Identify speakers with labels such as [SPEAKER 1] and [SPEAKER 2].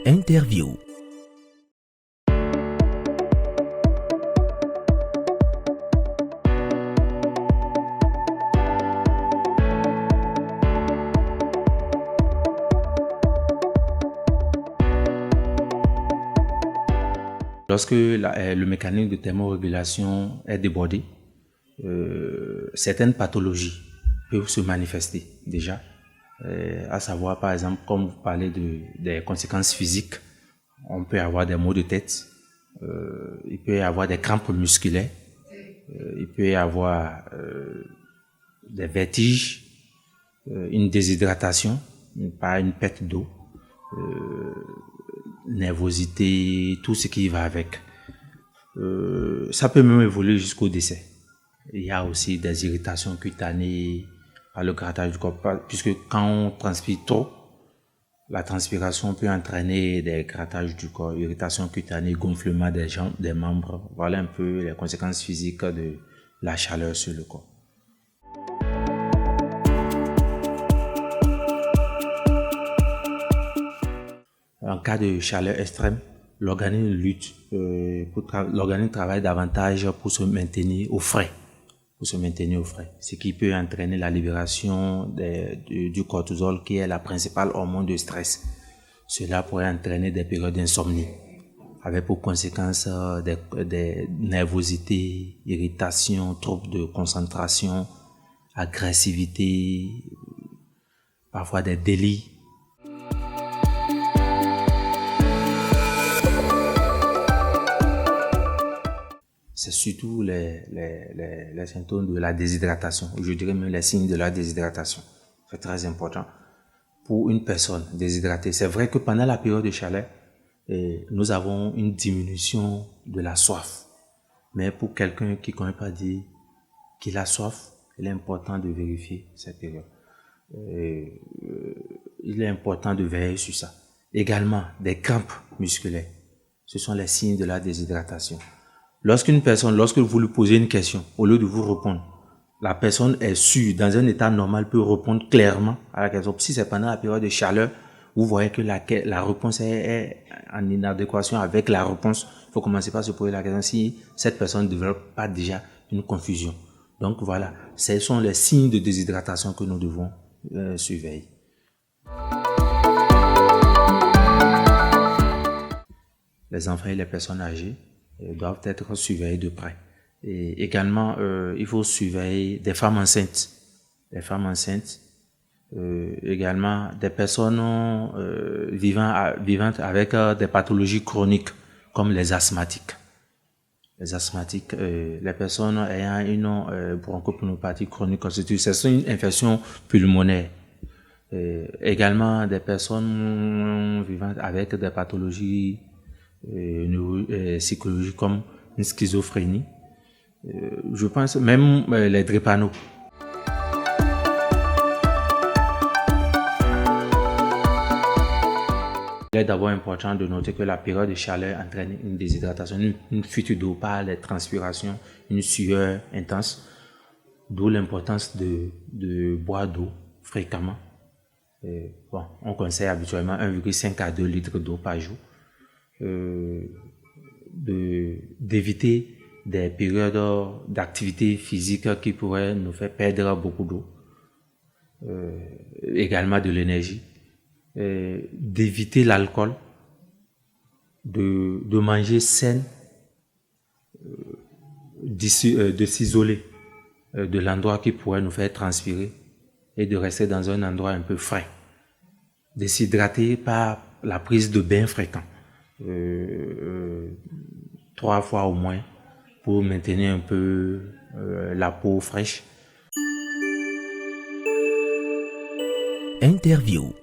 [SPEAKER 1] Interview. Lorsque le mécanisme de thermorégulation est débordé, certaines pathologies peuvent se manifester déjà, à savoir par exemple, comme vous parlez des conséquences physiques, on peut avoir des maux de tête, il peut y avoir des crampes musculaires, il peut y avoir des vertiges, une déshydratation, pas une perte d'eau, nervosité, tout ce qui va avec. Ça peut même évoluer jusqu'au décès. Il y a aussi des irritations cutanées par le grattage du corps, puisque quand on transpire trop, la transpiration peut entraîner des grattages du corps, irritation cutanée, gonflement des jambes, des membres. Voilà un peu les conséquences physiques de la chaleur sur le corps. En cas de chaleur extrême, l'organisme lutte, l'organisme travaille davantage pour se maintenir au frais, ce qui peut entraîner la libération du cortisol, qui est la principale hormone de stress. Cela pourrait entraîner des périodes d'insomnie, avec pour conséquence des nervosités, irritation, troubles de concentration, agressivité, parfois des délits. C'est surtout les symptômes de la déshydratation, je dirais même les signes de la déshydratation. C'est très important pour une personne déshydratée. C'est vrai que pendant la période de chaleur, nous avons une diminution de la soif. Mais pour quelqu'un qui ne connaît pas dire qu'il a soif, il est important de vérifier cette période. Il est important de veiller sur ça. Également, des crampes musculaires. Ce sont les signes de la déshydratation. Lorsque vous lui posez une question, au lieu de vous répondre, la personne est sûre, dans un état normal, peut répondre clairement à la question. Si c'est pendant la période de chaleur, vous voyez que la réponse est en inadéquation avec la réponse, il faut commencer par se poser la question si cette personne ne développe pas déjà une confusion. Donc voilà, ce sont les signes de déshydratation que nous devons surveiller. Les enfants et les personnes âgées doivent être surveillés de près. Et également, il faut surveiller des femmes enceintes. Également des personnes vivant avec des pathologies chroniques, comme les asthmatiques. Les personnes ayant une bronchopneumopathie chronique constitutive, c'est une infection pulmonaire. Également des personnes vivant avec des pathologies psychologiques comme une schizophrénie. Je pense même les drépanoes. Il est d'abord important de noter que la période de chaleur entraîne une déshydratation, une fuite d'eau par les transpirations, une sueur intense, d'où l'importance de boire d'eau fréquemment. On conseille habituellement 1,5 à 2 litres d'eau par jour. D'éviter des périodes d'activité physique qui pourraient nous faire perdre beaucoup d'eau, également de l'énergie, d'éviter l'alcool, de manger sain, de s'isoler de l'endroit qui pourrait nous faire transpirer et de rester dans un endroit un peu frais, de s'hydrater par la prise de bains fréquents. 3 fois au moins pour maintenir un peu la peau fraîche.
[SPEAKER 2] Interview.